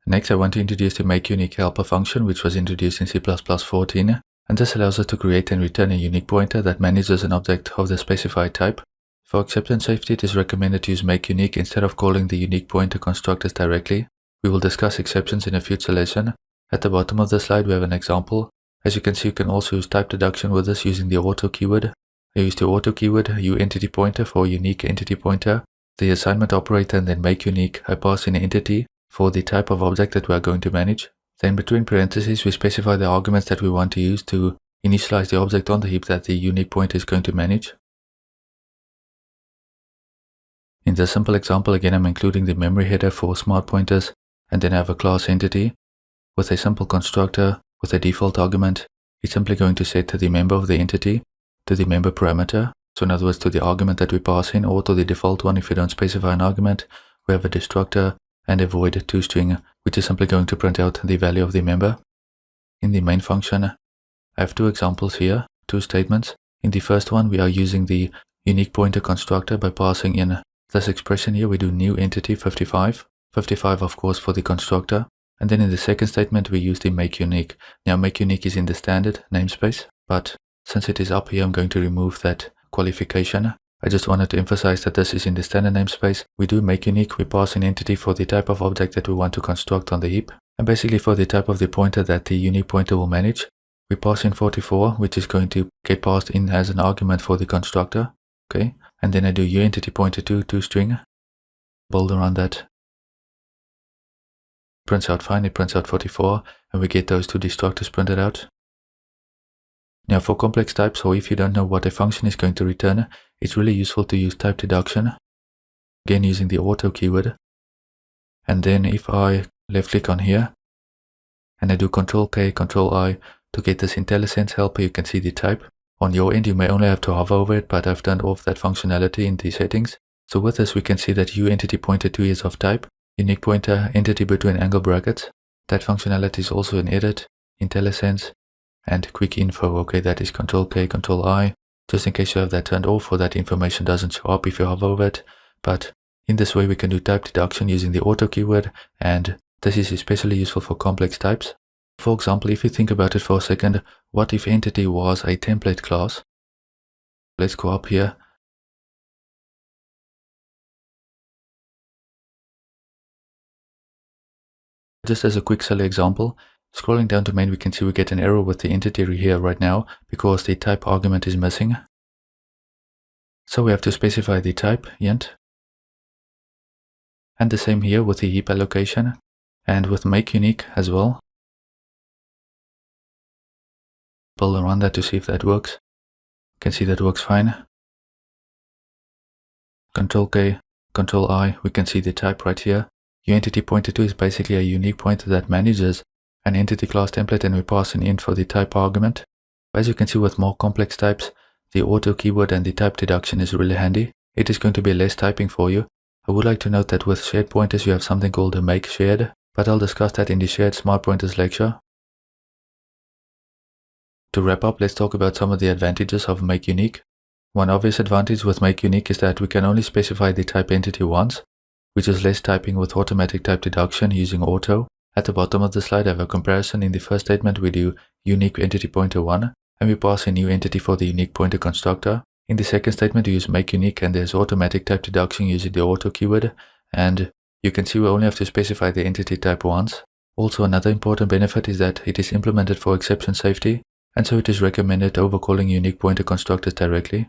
Next, I want to introduce the makeUnique helper function, which was introduced in C++ 14, and this allows us to create and return a unique pointer that manages an object of the specified type. For exception safety, it is recommended to use makeUnique instead of calling the unique pointer constructors directly. We will discuss exceptions in a future lesson. At the bottom of the slide, we have an example. As you can see, you can also use type deduction with this using the auto keyword. I use the auto keyword, uEntityPointer for unique entity pointer, the assignment operator, and then makeUnique. I pass in an entity for the type of object that we are going to manage. Then between parentheses, we specify the arguments that we want to use to initialize the object on the heap that the unique pointer is going to manage. In this simple example, again, I'm including the memory header for smart pointers, and then I have a class entity with a simple constructor with a default argument. It's simply going to set the member of the entity to the member parameter. So in other words, to the argument that we pass in, or to the default one if we don't specify an argument. We have a destructor and a void toString, which is simply going to print out the value of the member. In the main function, I have two examples here, two statements. In the first one, we are using the unique pointer constructor by passing in this expression here. We do new entity 55, 55 of course for the constructor. And then in the second statement, we use the makeUnique. Now makeUnique is in the standard namespace, but since it is up here, I'm going to remove that qualification. I just wanted to emphasize that this is in the standard namespace. We do makeUnique, we pass an entity for the type of object that we want to construct on the heap. And basically for the type of the pointer that the unique pointer will manage, we pass in 44, which is going to get passed in as an argument for the constructor. Okay, and then I do uEntityPointer to toString, build around that. Prints out fine, it prints out 44, and we get those two destructors printed out. Now for complex types, or if you don't know what a function is going to return, it's really useful to use type deduction, again using the auto keyword. And then if I left click on here, and I do Ctrl-K, Ctrl-I to get this IntelliSense helper, you can see the type. On your end, you may only have to hover over it, but I've turned off that functionality in the settings. So with this, we can see that uEntityPointer2 is of type, unique pointer, entity between angle brackets. That functionality is also in edit, IntelliSense, and quick info. Okay, that is Ctrl-K, Ctrl-I, just in case you have that turned off or that information doesn't show up if you hover over it. But in this way, we can do type deduction using the auto keyword, and this is especially useful for complex types. For example, if you think about it for a second, what if entity was a template class? Let's go up here. Just as a quick silly example, scrolling down to main, we can see we get an error with the entity here right now because the type argument is missing. So we have to specify the type, int. And the same here with the heap allocation and with makeUnique as well. Build around that to see if that works. You can see that works fine. Ctrl-K, Ctrl-I, we can see the type right here. uEntityPointer2 is basically a unique pointer that manages an entity class template, and we pass an int for the type argument. As you can see with more complex types, the auto keyword and the type deduction is really handy. It is going to be less typing for you. I would like to note that with shared pointers you have something called a make shared, but I'll discuss that in the shared smart pointers lecture. To wrap up, let's talk about some of the advantages of makeUnique. One obvious advantage with makeUnique is that we can only specify the type entity once, which is less typing with automatic type deduction using auto. At the bottom of the slide I have a comparison. In the first statement we do unique entity pointer 1, and we pass a new entity for the unique pointer constructor. In the second statement we use makeUnique, and there's automatic type deduction using the auto keyword, and you can see we only have to specify the entity type once. Also, another important benefit is that it is implemented for exception safety, and so it is recommended over calling unique pointer constructors directly.